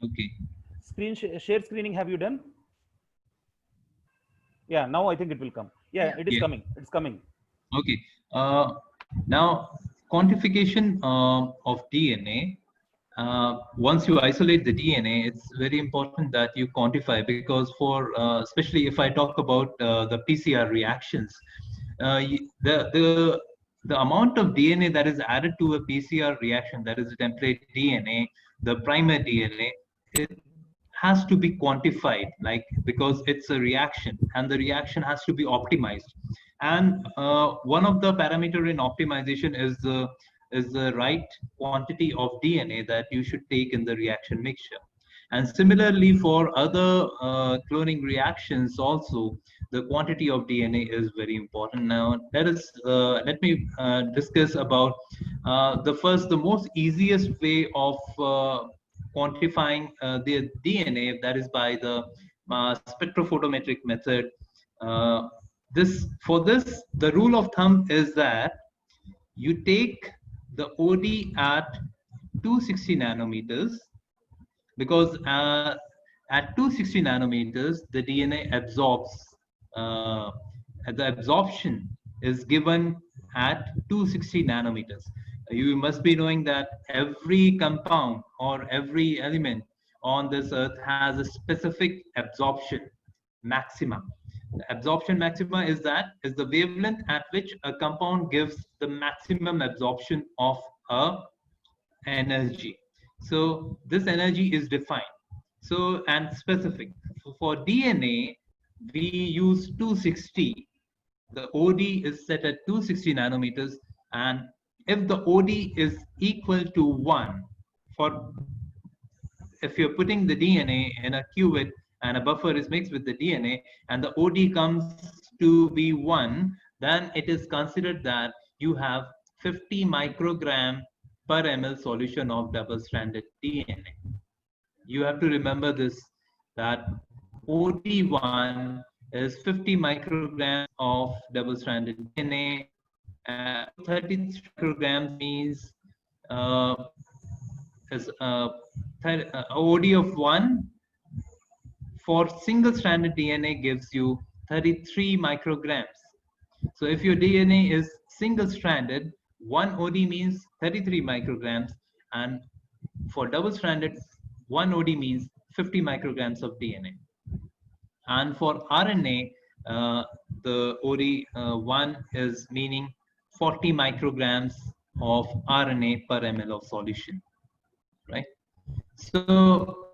Okay. Share screening, have you done? Yeah, now I think it will come. Yeah, it is Yeah. coming. It's coming. Okay. Now, quantification of DNA. Once you isolate the DNA, it's very important that you quantify, because for especially if I talk about the PCR reactions, the amount of DNA that is added to a PCR reaction, that is a template DNA, the primer DNA, it has to be quantified, like, because it's a reaction and the reaction has to be optimized. And one of the parameter in optimization is the right quantity of DNA that you should take in the reaction mixture. And similarly, for other cloning reactions also, the quantity of DNA is very important. Now, let me discuss about the most easiest way of quantifying the DNA, that is by the spectrophotometric method. The rule of thumb is that you take the OD at 260 nanometers, because at 260 nanometers the DNA absorbs. Uh, the absorption is given at 260 nanometers. You must be knowing that every compound or every element on this earth has a specific absorption maxima. The absorption maxima is the wavelength at which a compound gives the maximum absorption of a energy. So this energy is defined. So, and specific. For DNA, we use 260. The OD is set at 260 nanometers, and if the OD is equal to 1, for if you're putting the DNA in a cuvette and a buffer is mixed with the DNA and the OD comes to be 1, then it is considered that you have 50 microgram per ml solution of double-stranded DNA. You have to remember this, that OD1 is 50 micrograms of double-stranded DNA. 33 micrograms means uh, is OD of 1 for single-stranded DNA gives you 33 micrograms. So if your DNA is single-stranded, 1 OD means 33 micrograms, and for double-stranded, 1 OD means 50 micrograms of DNA. And for RNA, the OD1 is meaning 40 micrograms of RNA per ml of solution, right? So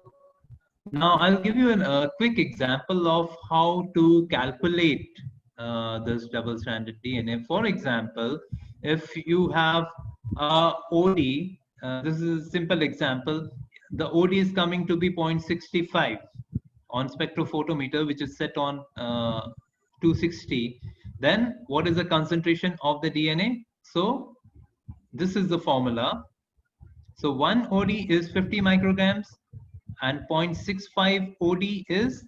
now I'll give you a quick example of how to calculate this double-stranded DNA. For example, if you have a OD, this is a simple example. The OD is coming to be 0.65 on spectrophotometer, which is set on 260. Then what is the concentration of the DNA? So this is the formula. So 1 OD is 50 micrograms and 0.65 OD is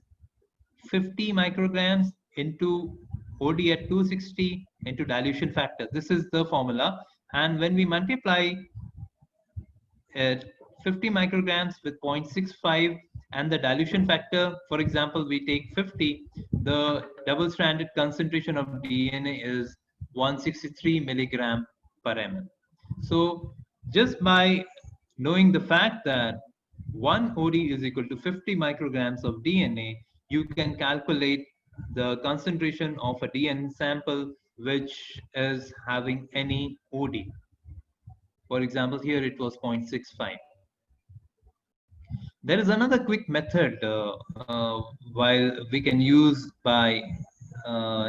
50 micrograms into OD at 260 into dilution factor. This is the formula. And when we multiply it, 50 micrograms with 0.65 and the dilution factor, for example, we take 50, the double-stranded concentration of DNA is 163 milligram per ml. So just by knowing the fact that 1 OD is equal to 50 micrograms of DNA, you can calculate the concentration of a DNA sample which is having any OD. For example, here it was 0.65. There is another quick method while we can use by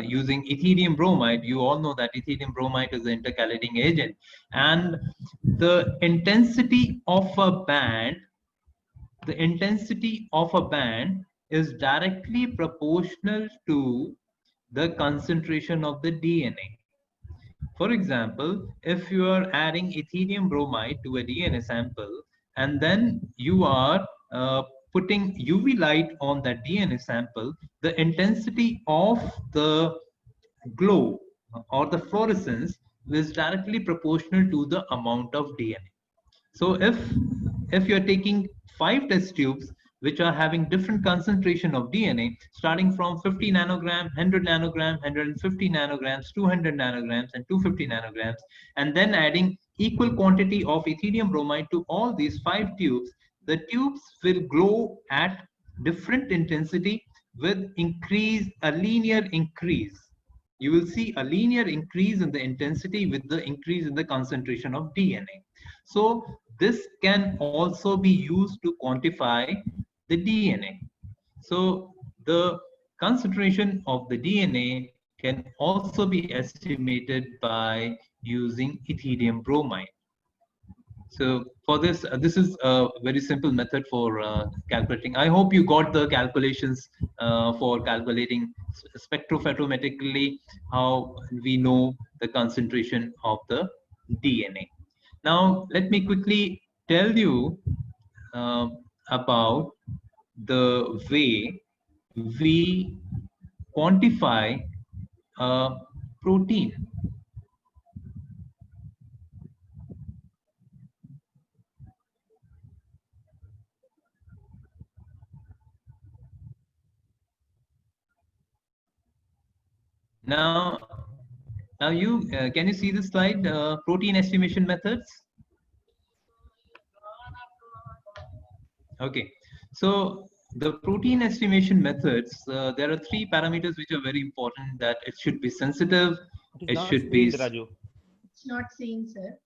using ethidium bromide. You all know that ethidium bromide is an intercalating agent, and the intensity of a band is directly proportional to the concentration of the DNA. For example, if you are adding ethidium bromide to a DNA sample and then you are putting UV light on that DNA sample, the intensity of the glow or the fluorescence is directly proportional to the amount of DNA. So if you're taking 5 test tubes which are having different concentration of DNA, starting from 50 nanogram, 100 nanogram, 150 nanograms, 200 nanograms, and 250 nanograms, and then adding equal quantity of ethidium bromide to all these 5 tubes. The tubes will glow at different intensity with a linear increase. You will see a linear increase in the intensity with the increase in the concentration of DNA. So this can also be used to quantify the DNA. So the concentration of the DNA can also be estimated by using ethidium bromide. So for this, this is a very simple method for calculating. I hope you got the calculations for calculating spectrophotometrically how we know the concentration of the DNA. Now, let me quickly tell you about the way we quantify a protein. Now, you can you see the slide? Protein estimation methods. Okay, so the protein estimation methods, there are 3 parameters which are very important. That it should be sensitive, It is it should be. Raju. It's not seen, sir.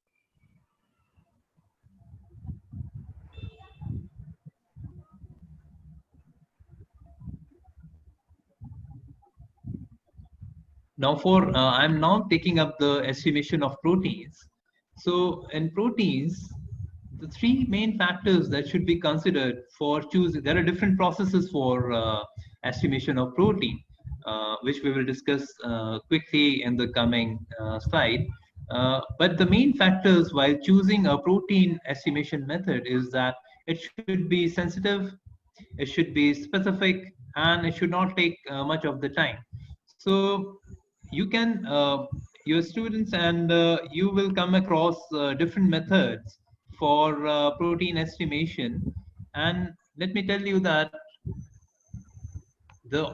Now I'm now taking up the estimation of proteins. So in proteins, the 3 main factors that should be considered for choosing, there are different processes for estimation of protein, which we will discuss quickly in the coming slide. But the main factors while choosing a protein estimation method is that it should be sensitive, it should be specific, and it should not take much of the time. So you can, your students and you will come across different methods for protein estimation. And let me tell you that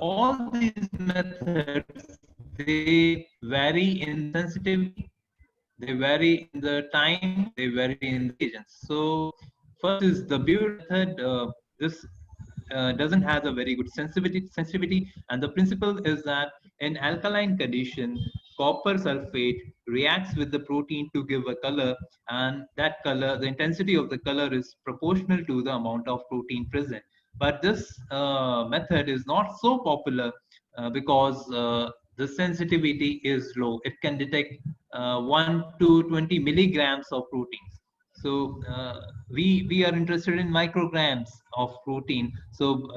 all these methods, they vary in sensitivity, they vary in the time, they vary in the agents. So first is the Beard method. This doesn't have a very good sensitivity, and the principle is that in alkaline condition, copper sulfate reacts with the protein to give a color, and that color, the intensity of the color is proportional to the amount of protein present. But this method is not so popular because the sensitivity is low. It can detect 1 to 20 milligrams of proteins. So we are interested in micrograms of protein. So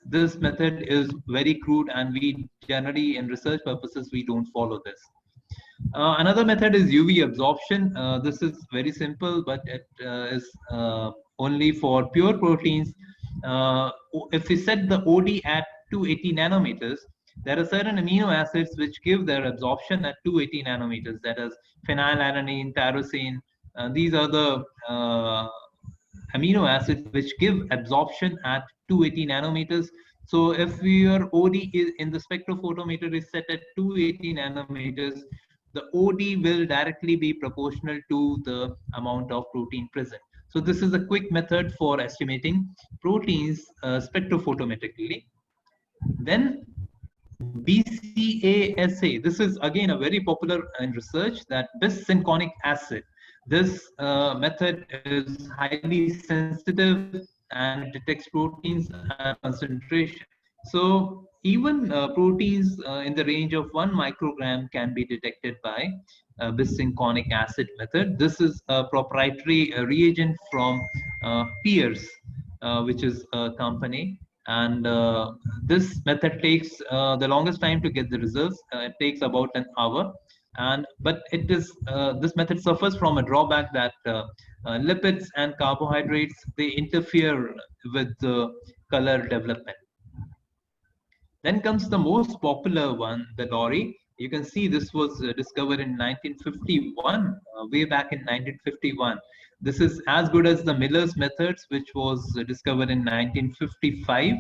this method is very crude, and we generally, in research purposes, we don't follow this. Another method is UV absorption. This is very simple, but it is only for pure proteins. If we set the OD at 280 nanometers, there are certain amino acids which give their absorption at 280 nanometers. That is phenylalanine, tyrosine. These are the amino acids which give absorption at 280 nanometers. So if your OD is in the spectrophotometer is set at 280 nanometers, the OD will directly be proportional to the amount of protein present. So this is a quick method for estimating proteins spectrophotometrically. Then BCASA. This is again a very popular in research, that bisynchronic acid. This method is highly sensitive and detects proteins at concentration. So even proteins in the range of 1 microgram can be detected by bisynchronic acid method. This is a proprietary reagent from Pierce, which is a company. And this method takes the longest time to get the results. It takes about an hour. But it is this method suffers from a drawback that lipids and carbohydrates, they interfere with the color development. Then comes the most popular one, the Dory. You can see this was discovered in 1951, way back in 1951. This is as good as the Miller's methods, which was discovered in 1955,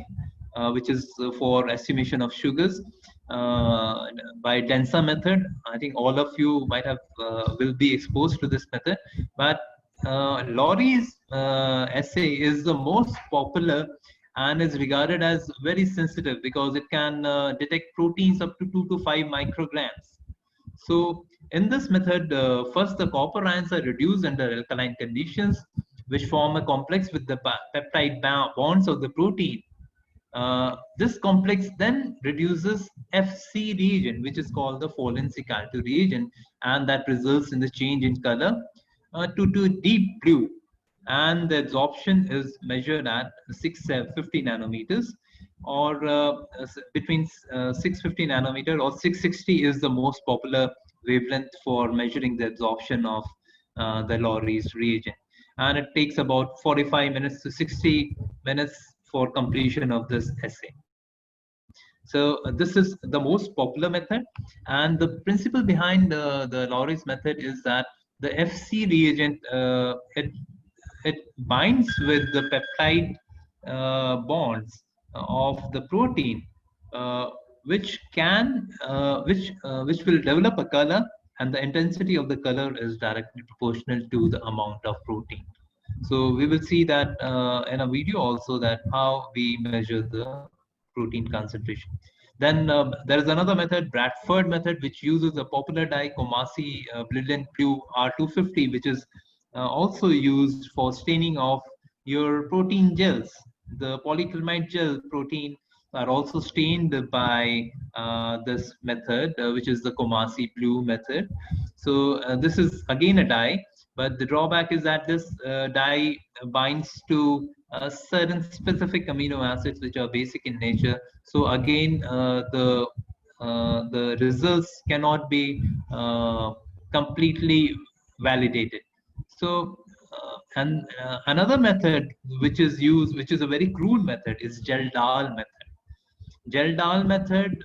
which is for estimation of sugars by Densa method. I think all of you might have will be exposed to this method, but Laurie's assay is the most popular and is regarded as very sensitive because it can detect proteins up to 2 to 5 micrograms. So in this method, first the copper ions are reduced under alkaline conditions, which form a complex with the peptide bonds of the protein. This complex then reduces Fc reagent, which is called the Follin-Cicalto reagent, and that results in the change in color to deep blue. And the absorption is measured at 650 nanometers, or between 650 nanometer or 660 is the most popular wavelength for measuring the absorption of the Laurie's reagent. And it takes about 45 minutes to 60 minutes for completion of this assay. So this is the most popular method, and the principle behind the Laurie's method is that the Fc reagent it binds with the peptide bonds of the protein, which will develop a color, and the intensity of the color is directly proportional to the amount of protein. So we will see that in a video also, that how we measure the protein concentration. Then there is another method, Bradford method, which uses a popular dye Comasi Brilliant Blue R250, which is also used for staining of your protein gels. The polyacrylamide gel protein are also stained by this method, which is the Comasi Blue method. So this is again a dye, but the drawback is that this dye binds to certain specific amino acids which are basic in nature. So again, the results cannot be completely validated. So another method which is used, which is a very crude method, is Geldahl method. Geldahl method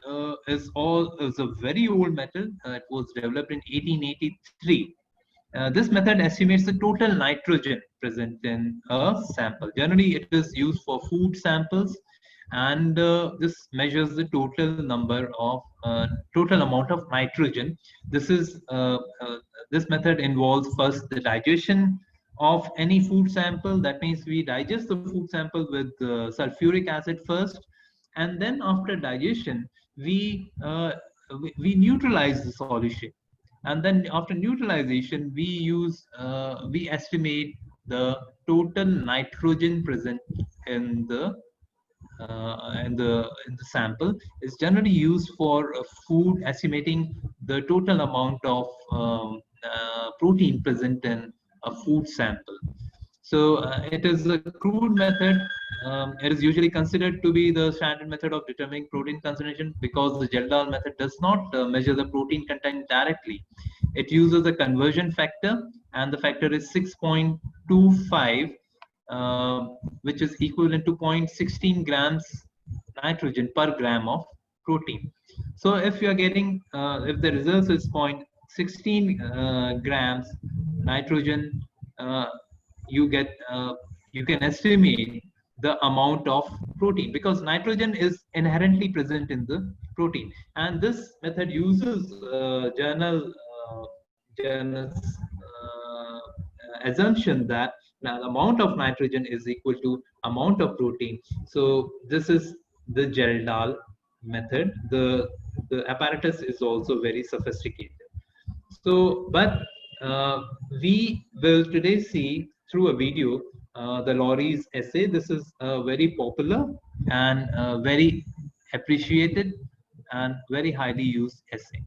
is a very old method. It was developed in 1883. This method estimates the total nitrogen present in a sample. Generally, it is used for food samples, and this measures the total amount of nitrogen. This method involves first the digestion of any food sample. That means we digest the food sample with sulfuric acid first, and then after digestion, we neutralize the solution, and then after neutralization we estimate the total nitrogen present in the sample. Is generally used for food, estimating the total amount of protein present in a food sample. So it is a crude method. It is usually considered to be the standard method of determining protein concentration because the Geldahl method does not measure the protein content directly. It uses a conversion factor, and the factor is 6.25, which is equivalent to 0.16 grams nitrogen per gram of protein. So if you are getting, if the result is 0.16 grams nitrogen, you can estimate the amount of protein, because nitrogen is inherently present in the protein. And this method uses Journal's assumption that now the amount of nitrogen is equal to amount of protein. So this is the Geldahl method. The apparatus is also very sophisticated. So, but we will today see through a video the Laurie's assay. This is very popular and very appreciated and very highly used assay.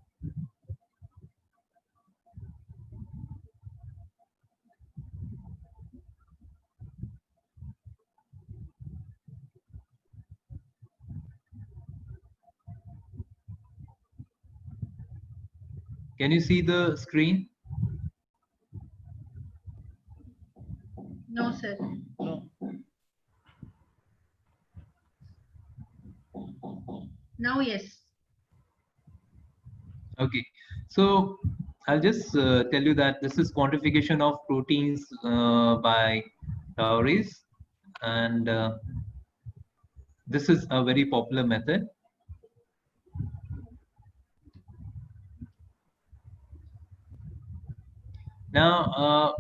Can you see the screen? No, sir. No. Now, yes. Okay. So I'll just tell you that this is quantification of proteins by Tauris, and this is a very popular method. Now,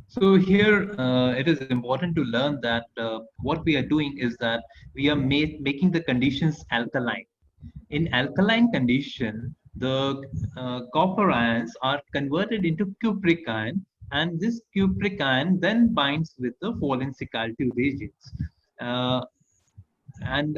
so here it is important to learn that what we are doing is that we are making the conditions alkaline. In alkaline condition, the copper ions are converted into cupric ion, and this cupric ion then binds with the Follin-Sicalti reagents. Uh, and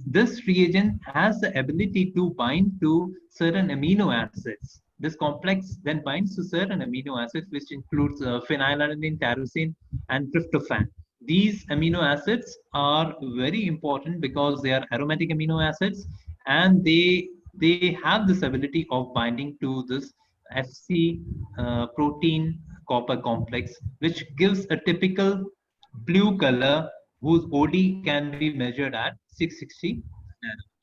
this reagent has the ability to bind to certain amino acids. This complex then binds to certain amino acids, which includes phenylalanine, tyrosine, and tryptophan. These amino acids are very important because they are aromatic amino acids, and they have this ability of binding to this Fc protein copper complex, which gives a typical blue color whose OD can be measured at 660 nanometers.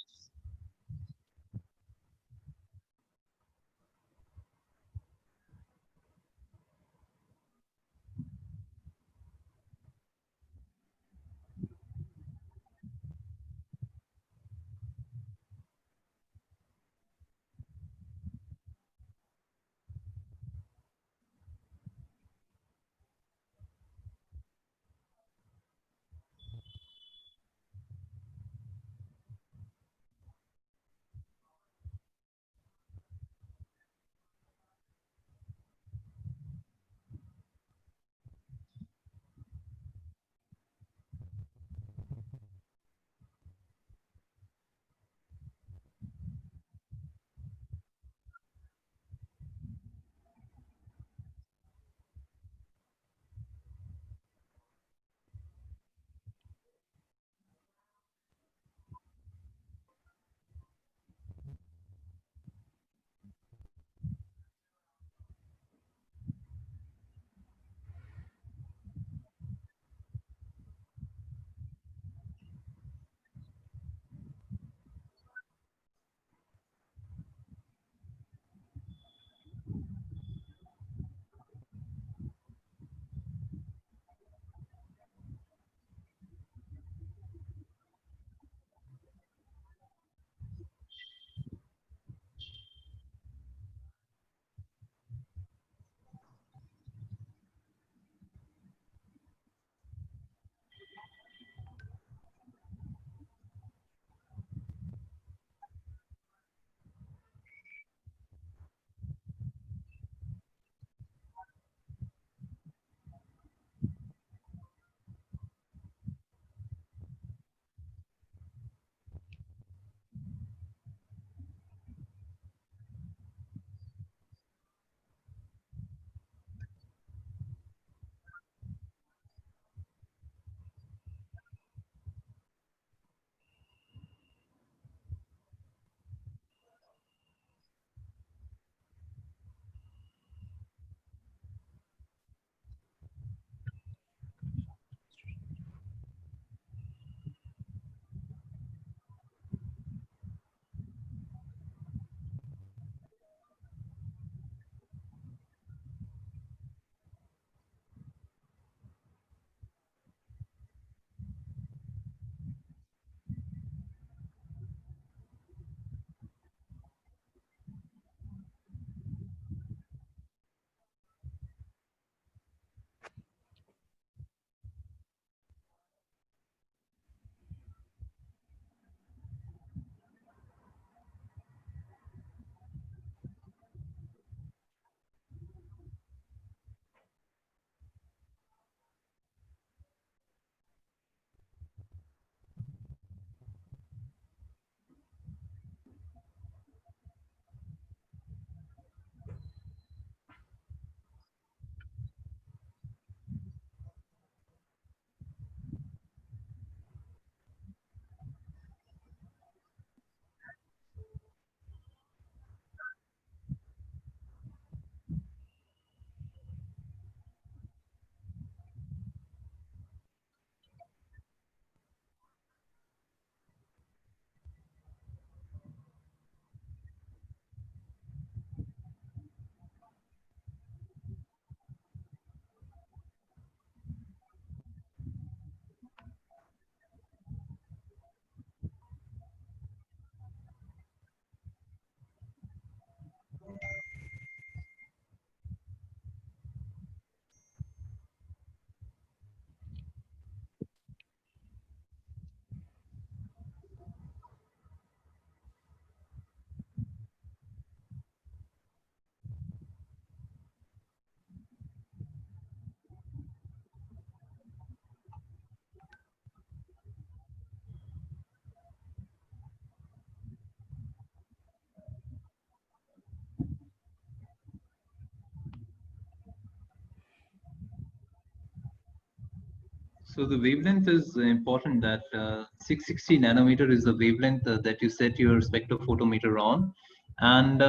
So the wavelength is important. That 660 nanometer is the wavelength that you set your spectrophotometer on, and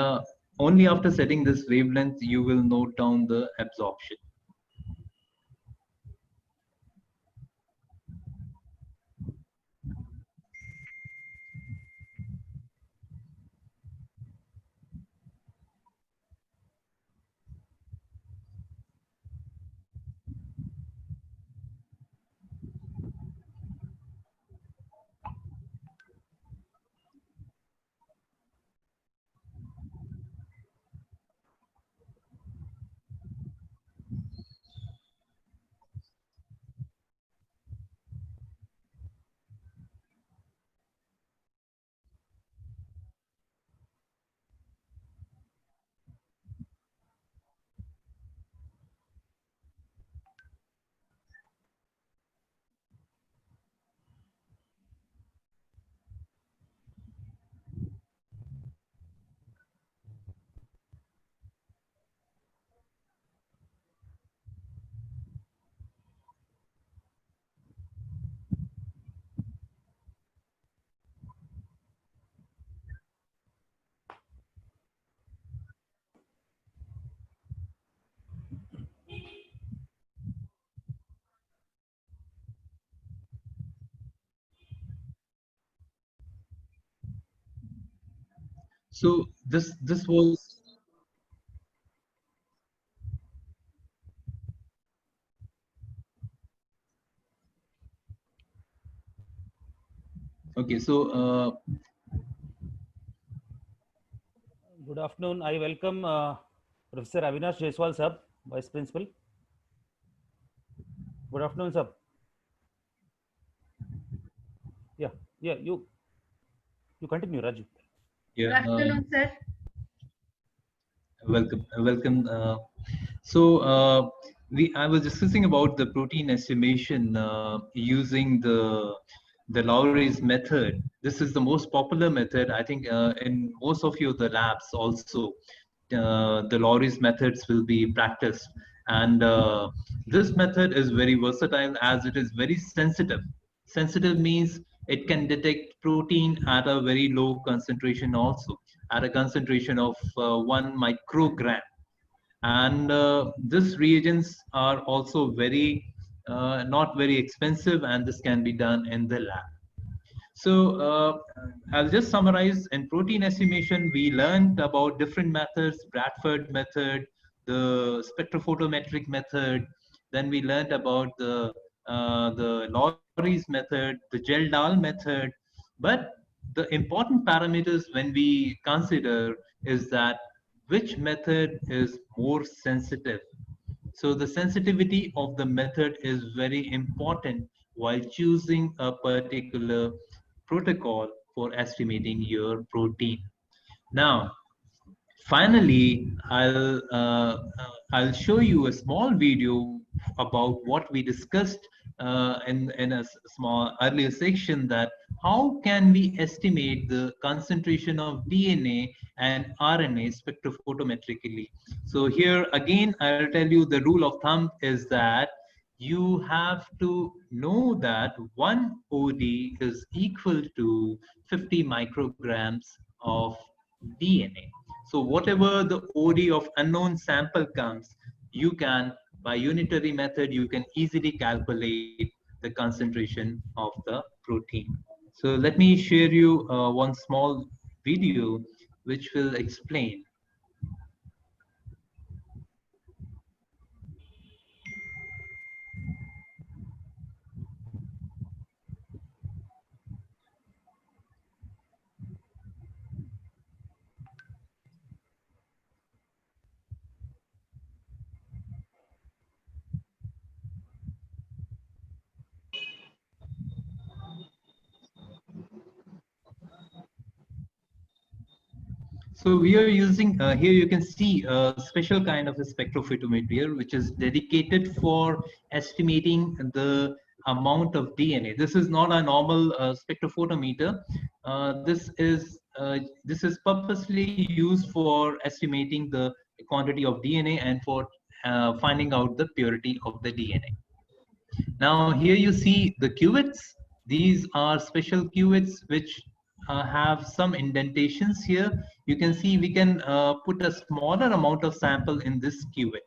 only after setting this wavelength you will note down the absorption. So this was okay. So Good afternoon. I welcome Professor Avinash Jaiswal, sir, Vice Principal. Good afternoon, sir. Yeah, yeah. You continue, Raju. Good yeah. afternoon, sir. Welcome. So I was discussing about the protein estimation using the Lowry's method. This is the most popular method, I think, in most of you the labs also. The Lowry's methods will be practiced, and this method is very versatile as it is very sensitive. Sensitive means it can detect protein at a very low concentration also, at a concentration of 1 microgram. And these reagents are also very not very expensive, and this can be done in the lab. So I'll just summarize. In protein estimation, we learned about different methods: Bradford method, the spectrophotometric method. Then we learned about the Lowry's method, the Gel-Dahl method. But the important parameters when we consider is that which method is more sensitive. So the sensitivity of the method is very important while choosing a particular protocol for estimating your protein. Now, finally, I'll show you a small video about what we discussed in a small earlier section, that how can we estimate the concentration of DNA and RNA spectrophotometrically. So here again, I'll tell you the rule of thumb is that you have to know that 1 OD is equal to 50 micrograms of DNA. So whatever the OD of unknown sample comes, you can, by unitary method, you can easily calculate the concentration of the protein. So let me share you one small video which will explain. So we are using, here you can see a special kind of a spectrophotometer which is dedicated for estimating the amount of DNA. This is not a normal spectrophotometer. This is purposely used for estimating the quantity of DNA and for finding out the purity of the DNA. Now here you see the cuvettes. These are special cuvettes which have some indentations here. You can see we can put a smaller amount of sample in this cuvette.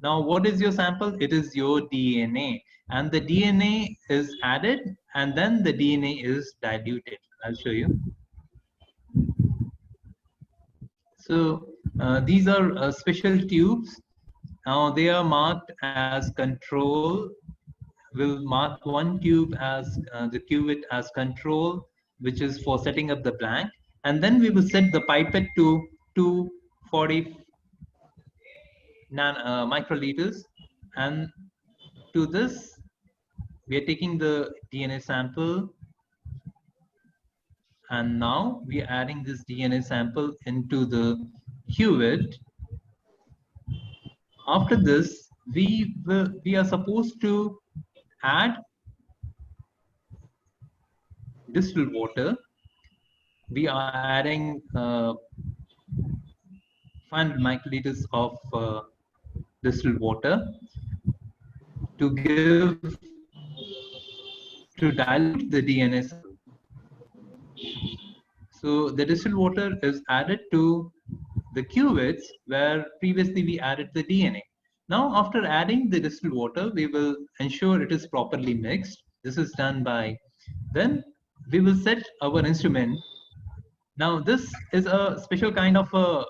Now what is your sample? It is your DNA, and the DNA is added and then the DNA is diluted. I'll show you. So these are special tubes. Now they are marked as control. We'll mark one tube as the cuvette as control, which is for setting up the blank. And then we will set the pipette to 240 microliters. And to this, we are taking the DNA sample. And now we are adding this DNA sample into the cuvette. After this, we are supposed to add distilled water. We are adding 500 microliters of distilled water to dilute the DNA sample. So the distilled water is added to the cuvettes where previously we added the DNA. Now, after adding the distilled water, we will ensure it is properly mixed. This is done by, then we will set our instrument. Now, this is a special kind of a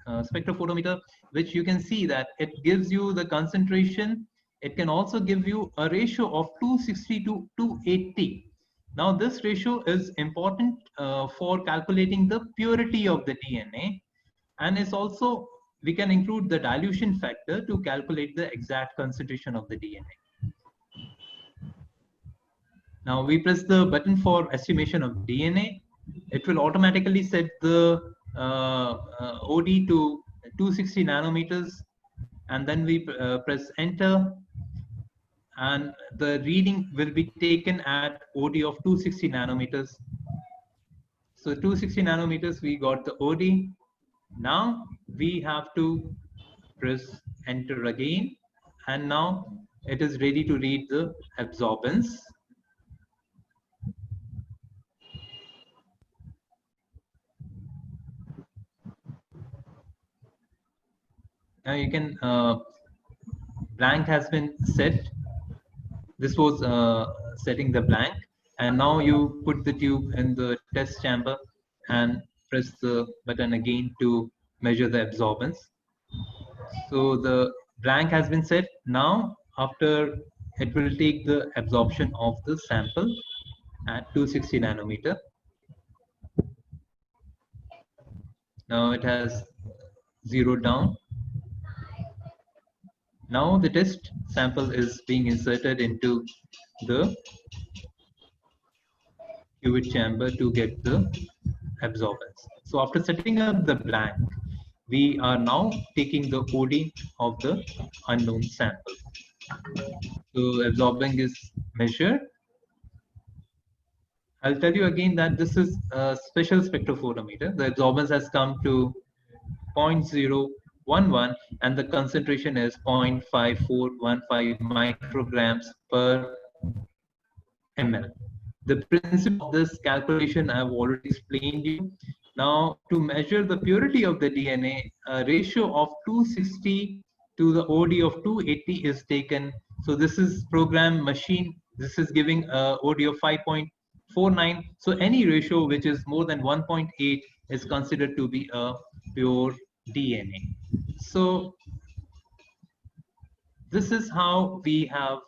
spectrophotometer, which you can see that it gives you the concentration. It can also give you a ratio of 260 to 280. Now, this ratio is important for calculating the purity of the DNA. And it's also, we can include the dilution factor to calculate the exact concentration of the DNA. Now we press the button for estimation of DNA. It will automatically set the OD to 260 nanometers. And then we press enter. And the reading will be taken at OD of 260 nanometers. So 260 nanometers, we got the OD. Now we have to press enter again, and now it is ready to read the absorbance. Now you can, blank has been set. This was setting the blank, and now you put the tube in the test chamber and press the button again to measure the absorbance. So the blank has been set. Now after, it will take the absorption of the sample at 260 nanometer. Now it has zeroed down. Now the test sample is being inserted into the cuvette chamber to get the absorbance. So after setting up the blank, we are now taking the OD of the unknown sample. So absorbing is measured. I'll tell you again that this is a special spectrophotometer. The absorbance has come to 0.011 and the concentration is 0.5415 micrograms per ml. The principle of this calculation I have already explained you. Now, to measure the purity of the DNA, a ratio of 260 to the OD of 280 is taken. So this is program machine. This is giving a OD of 5.49. So any ratio which is more than 1.8 is considered to be a pure DNA. So this is how we have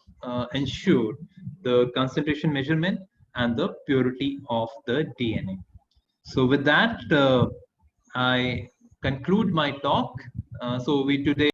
ensured the concentration measurement and the purity of the DNA. So with that, I conclude my talk. So we today